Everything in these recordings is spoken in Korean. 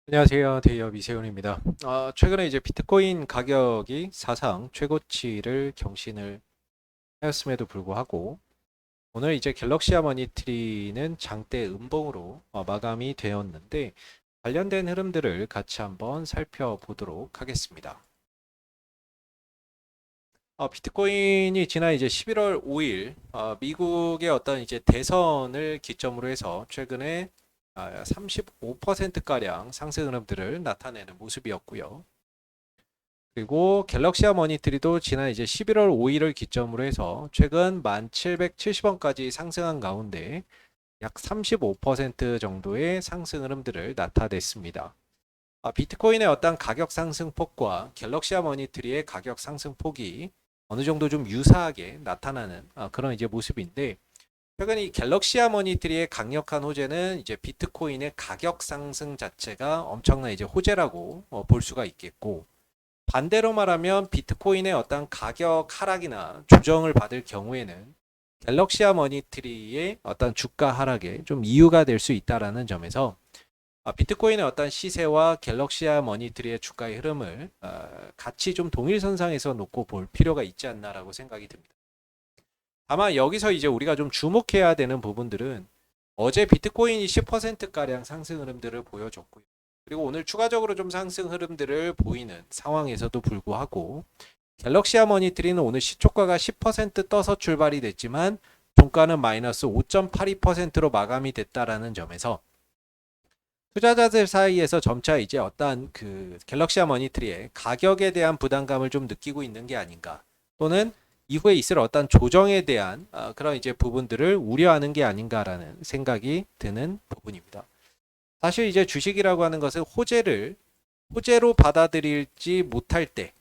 안녕하세요. 대기업 이세훈입니다. 최근에 이제 비트코인 가격이 사상 최고치를 경신을 하였음에도 불구하고 오늘 이제 갤럭시 머니트리는 장대 음봉으로 마감이 되었는데 관련된 흐름들을 같이 한번 살펴보도록 하겠습니다. 비트코인이 지난 이제 11월 5일 미국의 어떤 이제 대선을 기점으로 해서 최근에 35%가량 상승 흐름들을 나타내는 모습이었고요. 그리고 갤럭시 머니터리도 지난 이제 11월 5일을 기점으로 해서 최근 1770원까지 상승한 가운데 약 35% 정도의 상승 흐름들을 나타냈습니다. 비트코인의 어떤 가격 상승폭과 갤럭시 머니터리의 가격 상승폭이 어느 정도 좀 유사하게 나타나는 그런 이제 모습인데 최근 이 갤럭시 머니터리의 강력한 호재는 이제 비트코인의 가격 상승 자체가 엄청난 이제 호재라고 볼 수가 있겠고 반대로 말하면 비트코인의 어떤 가격 하락이나 조정을 받을 경우에는 갤럭시 머니터리의 어떤 주가 하락에 좀 이유가 될 수 있다라는 점에서 비트코인의 어떤 시세와 갤럭시 머니터리의 주가의 흐름을 같이 좀 동일선상에서 놓고 볼 필요가 있지 않나라고 생각이 듭니다. 다만 여기서 이제 우리가 좀 주목해야 되는 부분들은 어제 비트코인이 10%가량 상승 흐름들을 보여줬고요. 그리고 오늘 추가적으로 좀 상승 흐름들을 보이는 상황에서도 불구하고 갤럭시 머니터리는 오늘 시초가가 10% 떠서 출발이 됐지만 종가는 마이너스 5.82%로 마감이 됐다라는 점에서 투자자들 사이에서 점차 이제 어떠한 그 갤럭시 머니터리의 가격에 대한 부담감을 좀 느끼고 있는 게 아닌가 또는 이후에 있을 어떤 조정에 대한 그런 이제 부분들을 우려하는 게 아닌가라는 생각이 드는 부분입니다. 사실 이제 주식이라고 하는 것은 호재로 받아들일지 못할 때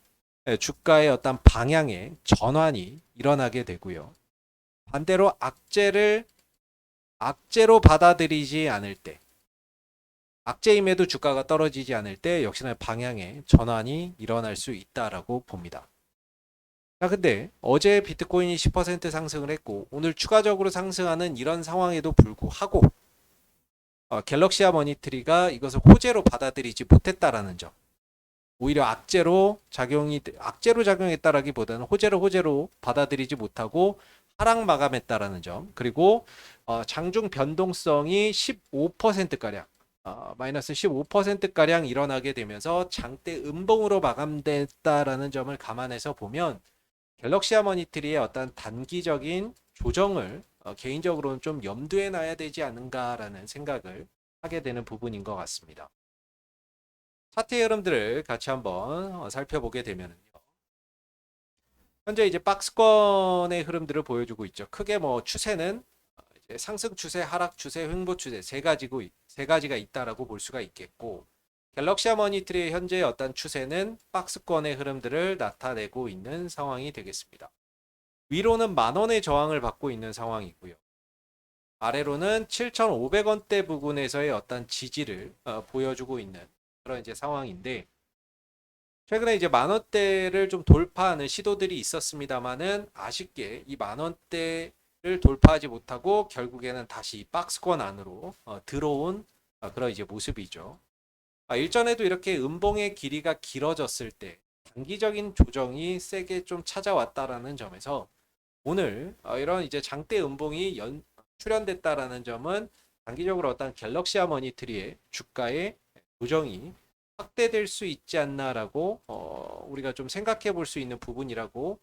주가의 어떤 방향의 전환이 일어나게 되고요. 반대로 악재로 받아들이지 않을 때 악재임에도 주가가 떨어지지 않을 때 역시나 방향의 전환이 일어날 수 있다라고 봅니다. 자, 근데 어제 비트코인이 10% 상승을 했고 오늘 추가적으로 상승하는 이런 상황에도 불구하고 갤럭시 머니터리가 이것을 호재로 받아들이지 못했다라는 점. 오히려 악재로 작용했다라기보다는 호재로 받아들이지 못하고 하락 마감했다라는 점. 그리고 장중 변동성이 15%가량 마이너스 15%가량 일어나게 되면서 장대 음봉으로 마감됐다라는 점을 감안해서 보면 갤럭시 머니터리의 어떤 단기적인 조정을 개인적으로는 좀 염두에 놔야 되지 않은가라는 생각을 하게 되는 부분인 것 같습니다. 차트의 흐름들을 같이 한번 살펴보게 되면요. 현재 이제 박스권의 흐름들을 보여주고 있죠. 크게 뭐 추세는 이제 상승 추세, 하락 추세, 횡보 추세 세 가지가 있다라고 볼 수가 있겠고 갤럭시 머니터리의 현재 어떤 추세는 박스권의 흐름들을 나타내고 있는 상황이 되겠습니다. 위로는 만 원의 저항을 받고 있는 상황이고요. 아래로는 7,500원대 부근에서의 어떤 지지를 보여주고 있는 그런 이제 상황인데 최근에 이제 만 원대를 좀 돌파하는 시도들이 있었습니다만은 아쉽게 이 만 원대를 돌파하지 못하고 결국에는 다시 박스권 안으로 들어온 그런 이제 모습이죠. 일전에도 이렇게 음봉의 길이가 길어졌을 때 단기적인 조정이 세게 좀 찾아왔다라는 점에서 오늘 이런 이제 장대 음봉이 출현됐다라는 점은 단기적으로 어떤 갤럭시 머니터리의 주가의 조정이 확대될 수 있지 않나라고 우리가 좀 생각해 볼 수 있는 부분이라고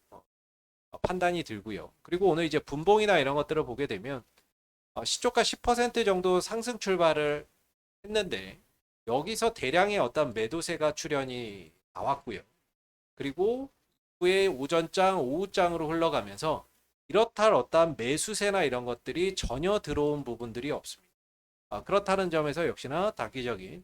판단이 들고요. 그리고 오늘 이제 분봉이나 이런 것들을 보게 되면 시초가 10% 정도 상승 출발을 했는데 여기서 대량의 어떤 매도세가 출현이 나왔고요. 그리고 후에 오전장, 오후장으로 흘러가면서 이렇다 할 어떠한 매수세나 이런 것들이 전혀 들어온 부분들이 없습니다. 그렇다는 점에서 역시나 단기적인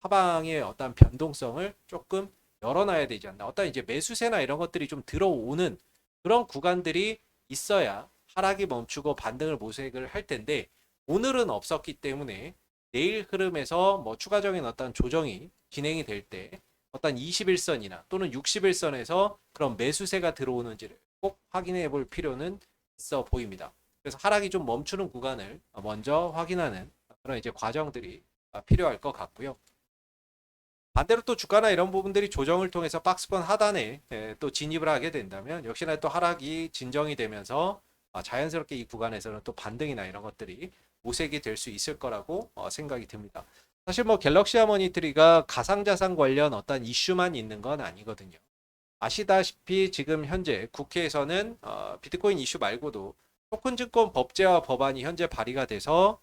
하방의 어떤 변동성을 조금 열어놔야 되지 않나. 어떤 이제 매수세나 이런 것들이 좀 들어오는 그런 구간들이 있어야 하락이 멈추고 반등을 모색을 할 텐데 오늘은 없었기 때문에 내일 흐름에서 뭐 추가적인 어떤 조정이 진행이 될 때 어떤 21선이나 또는 61선에서 그런 매수세가 들어오는지를 꼭 확인해 볼 필요는 있어 보입니다. 그래서 하락이 좀 멈추는 구간을 먼저 확인하는 그런 이제 과정들이 필요할 것 같고요. 반대로 또 주가나 이런 부분들이 조정을 통해서 박스권 하단에 또 진입을 하게 된다면 역시나 또 하락이 진정이 되면서 자연스럽게 이 구간에서는 또 반등이나 이런 것들이 모색이 될 수 있을 거라고 생각이 듭니다. 사실 뭐 갤럭시 하모니트리가 가상자산 관련 어떤 이슈만 있는 건 아니거든요. 아시다시피 지금 현재 국회에서는 비트코인 이슈 말고도 토큰증권 법제화 법안이 현재 발의가 돼서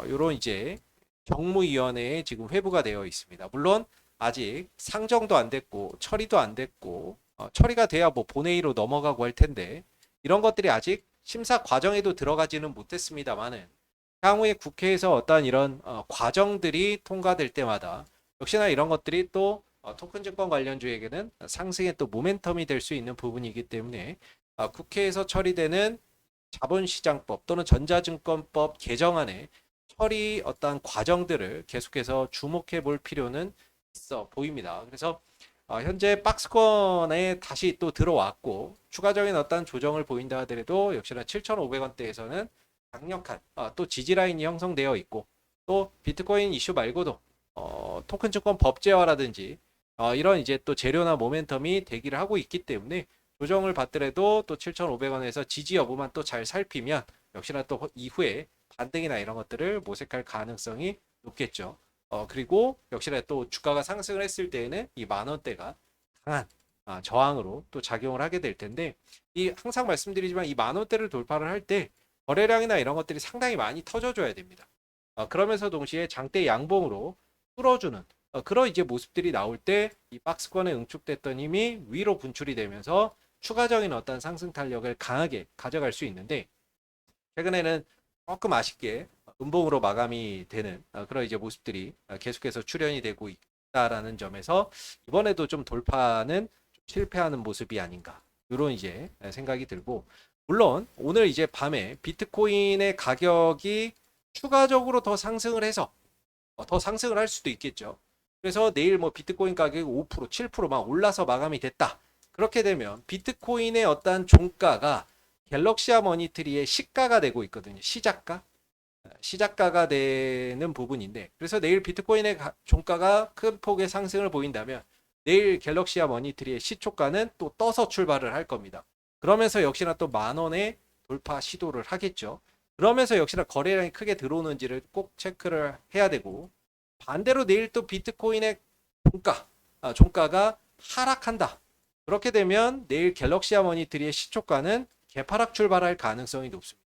요런 이제 정무위원회에 지금 회부가 되어 있습니다. 물론 아직 상정도 안 됐고 처리도 안 됐고 처리가 돼야 뭐 본회의로 넘어가고 할 텐데 이런 것들이 아직 심사 과정에도 들어가지는 못했습니다만은 향후에 국회에서 어떤 이런 과정들이 통과될 때마다 역시나 이런 것들이 또 토큰 증권 관련주에게는 상승의 또 모멘텀이 될 수 있는 부분이기 때문에 국회에서 처리되는 자본시장법 또는 전자증권법 개정안의 처리 어떤 과정들을 계속해서 주목해 볼 필요는 있어 보입니다. 그래서 현재 박스권에 다시 또 들어왔고 추가적인 어떤 조정을 보인다 하더라도 역시나 7,500원대에서는 강력한 또 지지 라인이 형성되어 있고 또 비트코인 이슈 말고도 토큰 증권 법제화라든지 이런 이제 또 재료나 모멘텀이 대기를 하고 있기 때문에 조정을 받더라도 또 7,500원에서 지지 여부만 또 잘 살피면 역시나 또 이후에 반등이나 이런 것들을 모색할 가능성이 높겠죠. 그리고 역시나 또 주가가 상승을 했을 때에는 이 만원대가 강한 저항으로 또 작용을 하게 될 텐데 이 항상 말씀드리지만 이 만원대를 돌파를 할 때 거래량이나 이런 것들이 상당히 많이 터져줘야 됩니다. 그러면서 동시에 장대 양봉으로 뚫어주는 그런 이제 모습들이 나올 때 이 박스권에 응축됐던 힘이 위로 분출이 되면서 추가적인 어떤 상승 탄력을 강하게 가져갈 수 있는데 최근에는 조금 아쉽게 음봉으로 마감이 되는 그런 이제 모습들이 계속해서 출현이 되고 있다라는 점에서 이번에도 좀 돌파는 좀 실패하는 모습이 아닌가 이런 이제 생각이 들고 물론 오늘 이제 밤에 비트코인의 가격이 추가적으로 더 상승을 해서 더 상승을 할 수도 있겠죠. 그래서 내일 뭐 비트코인 가격이 5%, 7%막 올라서 마감이 됐다. 그렇게 되면 비트코인의 어떤 종가가 갤럭시아 머니트리의 시가가 되고 있거든요. 시작가가 되는 부분인데 그래서 내일 비트코인의 종가가 큰 폭의 상승을 보인다면 내일 갤럭시아 머니트리의 시초가는 또 떠서 출발을 할 겁니다. 그러면서 역시나 또 만원의 돌파 시도를 하겠죠. 그러면서 역시나 거래량이 크게 들어오는지를 꼭 체크를 해야 되고 반대로 내일 또 비트코인의 종가가 하락한다. 그렇게 되면 내일 갤럭시아 머니트리의 시초가는 개파락 출발할 가능성이 높습니다.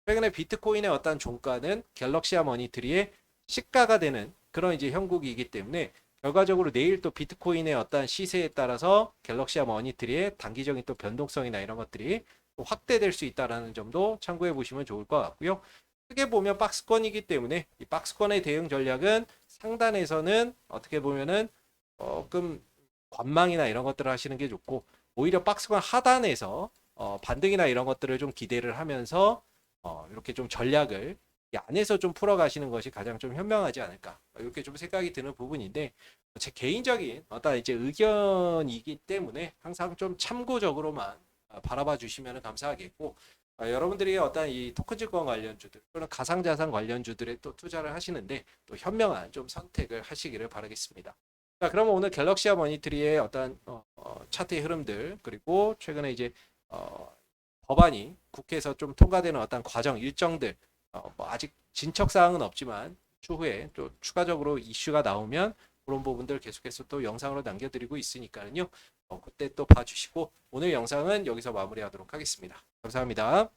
최근에 비트코인의 어떤 종가는 갤럭시아 머니트리의 시가가 되는 그런 이제 형국이기 때문에 결과적으로 내일 또 비트코인의 어떤 시세에 따라서 갤럭시아 머니트리의 단기적인 또 변동성이나 이런 것들이 또 확대될 수 있다는 점도 참고해 보시면 좋을 것 같고요. 크게 보면 박스권이기 때문에 이 박스권의 대응 전략은 상단에서는 어떻게 보면은 조금 관망이나 이런 것들을 하시는 게 좋고 오히려 박스권 하단에서 반등이나 이런 것들을 좀 기대를 하면서 이렇게 좀 전략을 이 안에서 좀 풀어가시는 것이 가장 좀 현명하지 않을까 이렇게 좀 생각이 드는 부분인데 제 개인적인 어떤 이제 의견이기 때문에 항상 좀 참고적으로만 바라봐 주시면 감사하겠고 여러분들이 어떤 이 토큰 증권 관련주들 또는 가상자산 관련주들에 또 투자를 하시는데 또 현명한 좀 선택을 하시기를 바라겠습니다. 자, 그러면 오늘 갤럭시아 머니트리의 어떤 차트의 흐름들 그리고 최근에 이제 법안이 국회에서 좀 통과되는 어떤 과정 일정들 뭐 아직 진척 사항은 없지만 추후에 또 추가적으로 이슈가 나오면 그런 부분들 계속해서 또 영상으로 남겨드리고 있으니까요. 그때 또 봐주시고 오늘 영상은 여기서 마무리하도록 하겠습니다. 감사합니다.